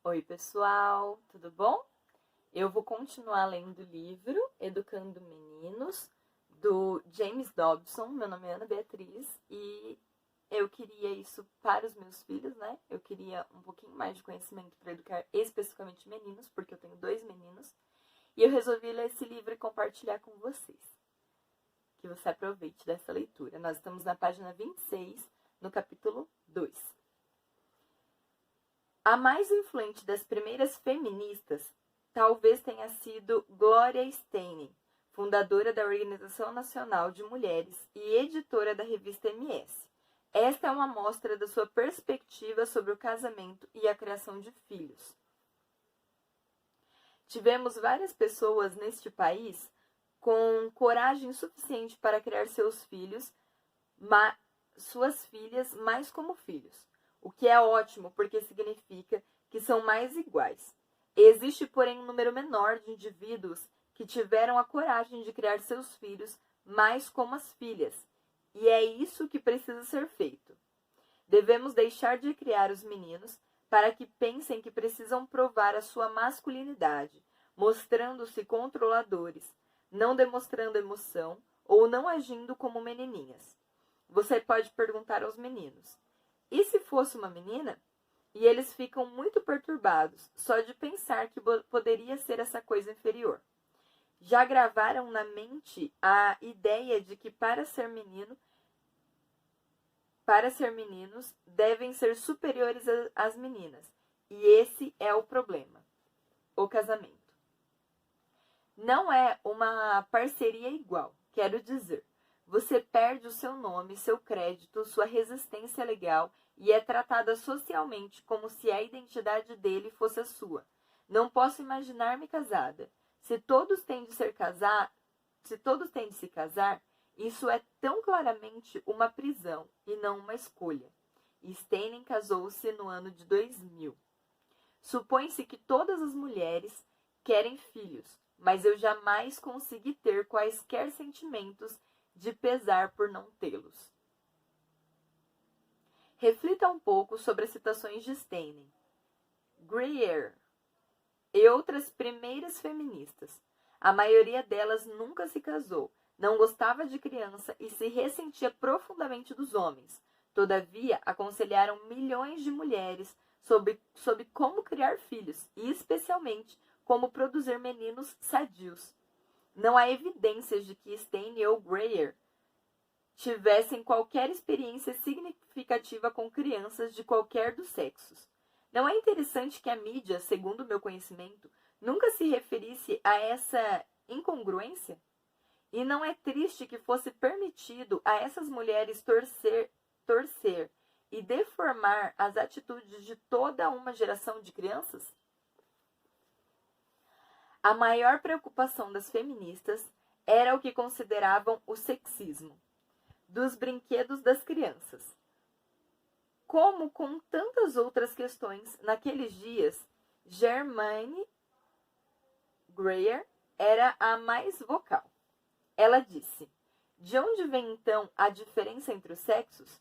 Oi, pessoal, tudo bom? Eu vou continuar lendo o livro Educando Meninos, do James Dobson. Meu nome é Ana Beatriz e eu queria isso para os meus filhos, né? Eu queria um pouquinho mais de conhecimento para educar especificamente meninos, porque eu tenho 2 meninos. E eu resolvi ler esse livro e compartilhar com vocês. Que você aproveite dessa leitura. Nós estamos na página 26, no capítulo 2. A mais influente das primeiras feministas talvez tenha sido Gloria Steinem, fundadora da Organização Nacional de Mulheres e editora da revista MS. Esta é uma amostra da sua perspectiva sobre o casamento e a criação de filhos. Tivemos várias pessoas neste país com coragem suficiente para criar seus filhos, suas filhas mais como filhos, o que é ótimo porque significa que são mais iguais. Existe, porém, um número menor de indivíduos que tiveram a coragem de criar seus filhos mais como as filhas, e é isso que precisa ser feito. Devemos deixar de criar os meninos para que pensem que precisam provar a sua masculinidade, mostrando-se controladores, não demonstrando emoção ou não agindo como menininhas. Você pode perguntar aos meninos: e se fosse uma menina? E eles ficam muito perturbados só de pensar que poderia ser essa coisa inferior. Já gravaram na mente a ideia de que para ser meninos devem ser superiores às meninas. E esse é o problema: o casamento. Não é uma parceria igual, quero dizer. Você perde o seu nome, seu crédito, sua resistência legal e é tratada socialmente como se a identidade dele fosse a sua. Não posso imaginar-me casada. Se todos têm de se casar, isso é tão claramente uma prisão e não uma escolha. Steinem casou-se no ano de 2000. Supõe-se que todas as mulheres querem filhos, mas eu jamais consegui ter quaisquer sentimentos de pesar por não tê-los. Reflita um pouco sobre as citações de Steinem, Greer e outras primeiras feministas. A maioria delas nunca se casou, não gostava de criança e se ressentia profundamente dos homens. Todavia, aconselharam milhões de mulheres sobre como criar filhos e, especialmente, como produzir meninos sadios. Não há evidências de que Steinem ou Greer tivessem qualquer experiência significativa com crianças de qualquer dos sexos. Não é interessante que a mídia, segundo o meu conhecimento, nunca se referisse a essa incongruência? E não é triste que fosse permitido a essas mulheres torcer e deformar as atitudes de toda uma geração de crianças? A maior preocupação das feministas era o que consideravam o sexismo dos brinquedos das crianças. Como com tantas outras questões, naqueles dias, Germaine Greer era a mais vocal. Ela disse: de onde vem então a diferença entre os sexos?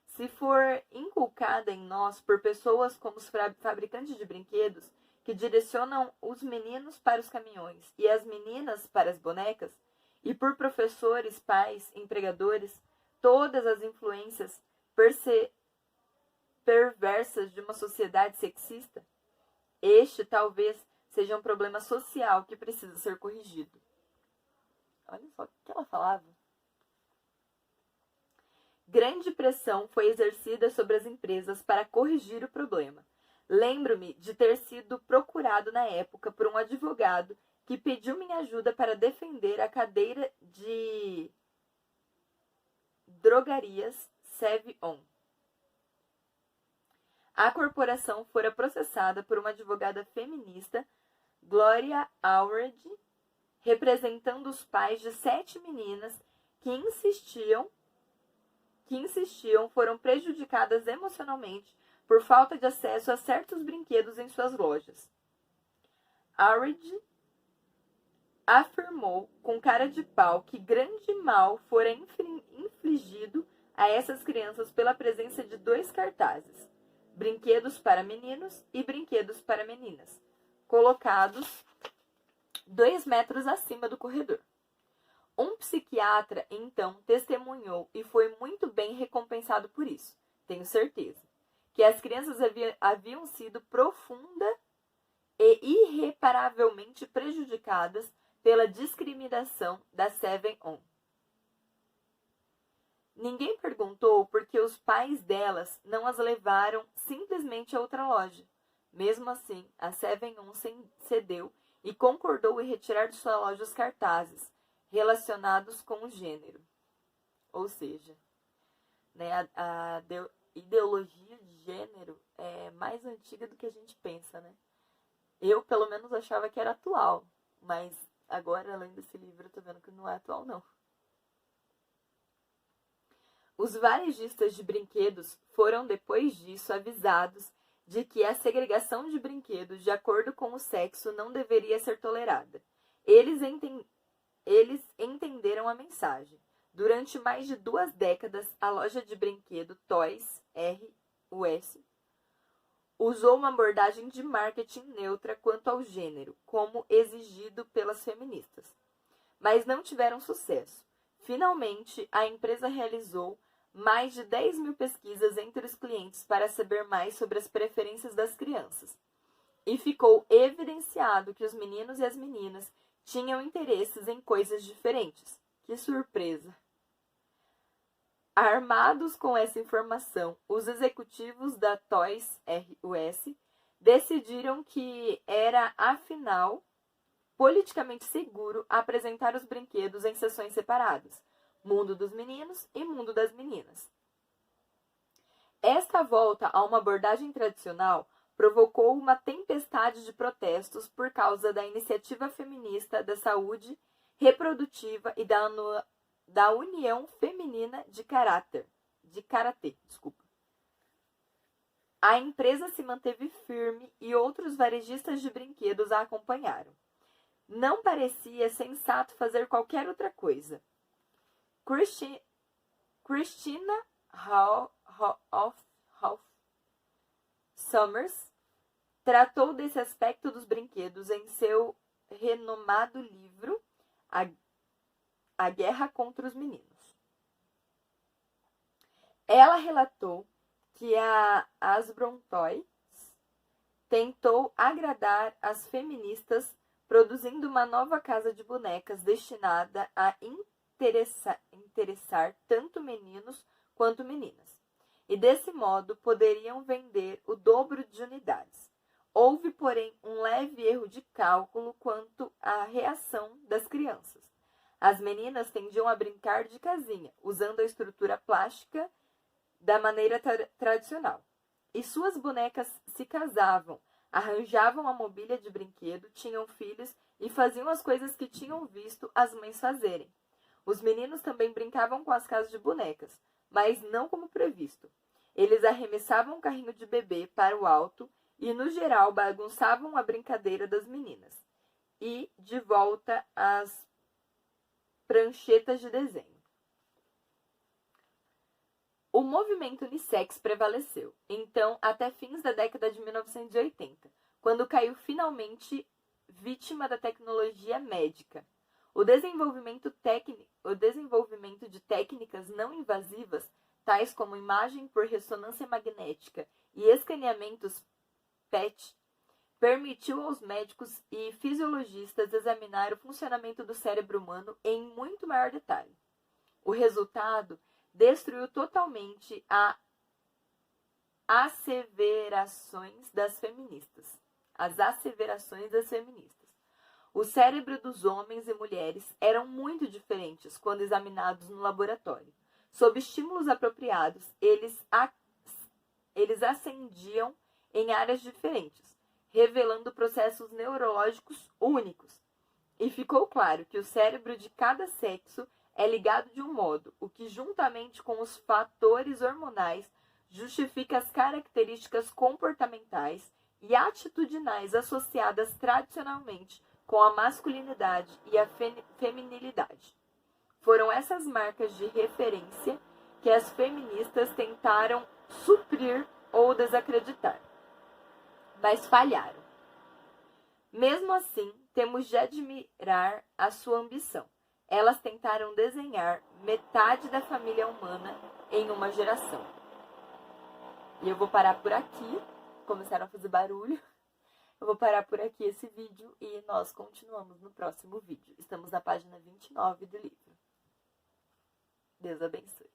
Se for inculcada em nós por pessoas como os fabricantes de brinquedos, que direcionam os meninos para os caminhões e as meninas para as bonecas, e por professores, pais, empregadores, todas as influências perversas de uma sociedade sexista, este talvez seja um problema social que precisa ser corrigido. Olha só o que ela falava. Grande pressão foi exercida sobre as empresas para corrigir o problema. Lembro-me de ter sido procurado na época por um advogado que pediu minha ajuda para defender a cadeira de drogarias Save-On. A corporação fora processada por uma advogada feminista, Gloria Allred, representando os pais de 7 meninas que insistiam foram prejudicadas emocionalmente por falta de acesso a certos brinquedos em suas lojas. Allred afirmou com cara de pau que grande mal fora infligido a essas crianças pela presença de 2 cartazes: brinquedos para meninos e brinquedos para meninas, colocados 2 metros acima do corredor. Um psiquiatra, então, testemunhou e foi muito bem recompensado por isso, tenho certeza, que as crianças haviam sido profunda e irreparavelmente prejudicadas pela discriminação da 7-On. Ninguém perguntou por que os pais delas não as levaram simplesmente a outra loja. Mesmo assim, a 7-On cedeu e concordou em retirar de sua loja os cartazes relacionados com o gênero. Ou seja, né, a ideologia de gênero é mais antiga do que a gente pensa, né? Eu, pelo menos, achava que era atual, mas agora, além desse livro, eu tô vendo que não é atual, não. Os varejistas de brinquedos foram, depois disso, avisados de que a segregação de brinquedos de acordo com o sexo não deveria ser tolerada. Eles entenderam a mensagem. Durante mais de 2 décadas, a loja de brinquedo Toys R Us usou uma abordagem de marketing neutra quanto ao gênero, como exigido pelas feministas. Mas não tiveram sucesso. Finalmente, a empresa realizou mais de 10 mil pesquisas entre os clientes para saber mais sobre as preferências das crianças. E ficou evidenciado que os meninos e as meninas tinham interesses em coisas diferentes. Que surpresa! Armados com essa informação, os executivos da Toys R Us decidiram que era, afinal, politicamente seguro apresentar os brinquedos em seções separadas, mundo dos meninos e mundo das meninas. Esta volta a uma abordagem tradicional provocou uma tempestade de protestos por causa da iniciativa feminista da saúde reprodutiva e da União Feminina de Karatê. A empresa se manteve firme e outros varejistas de brinquedos a acompanharam. Não parecia sensato fazer qualquer outra coisa. Christina Summers tratou desse aspecto dos brinquedos em seu renomado livro A Guerra contra os Meninos. Ela relatou que a Hasbro Toys tentou agradar as feministas produzindo uma nova casa de bonecas destinada a interessar tanto meninos quanto meninas. E desse modo poderiam vender o dobro de unidades. Houve, porém, um leve erro de cálculo quanto à reação das crianças. As meninas tendiam a brincar de casinha, usando a estrutura plástica da maneira tradicional. E suas bonecas se casavam, arranjavam a mobília de brinquedo, tinham filhos e faziam as coisas que tinham visto as mães fazerem. Os meninos também brincavam com as casas de bonecas, mas não como previsto. Eles arremessavam um carrinho de bebê para o alto e, no geral, bagunçavam a brincadeira das meninas. E, de volta às pranchetas de desenho. O movimento unissex prevaleceu, então, até fins da década de 1980, quando caiu finalmente vítima da tecnologia médica. O desenvolvimento de técnicas não invasivas, tais como imagem por ressonância magnética e escaneamentos PET, permitiu aos médicos e fisiologistas examinar o funcionamento do cérebro humano em muito maior detalhe. O resultado destruiu totalmente as asseverações das feministas. O cérebro dos homens e mulheres eram muito diferentes quando examinados no laboratório. Sob estímulos apropriados, eles ascendiam em áreas diferentes, revelando processos neurológicos únicos. E ficou claro que o cérebro de cada sexo é ligado de um modo, o que, juntamente com os fatores hormonais, justifica as características comportamentais e atitudinais associadas tradicionalmente com a masculinidade e a feminilidade. Foram essas marcas de referência que as feministas tentaram suprir ou desacreditar, mas falharam. Mesmo assim, temos de admirar a sua ambição. Elas tentaram desenhar metade da família humana em uma geração. E eu vou parar por aqui. Começaram a fazer barulho. Eu vou parar por aqui esse vídeo e nós continuamos no próximo vídeo. Estamos na página 29 do livro. Deus abençoe.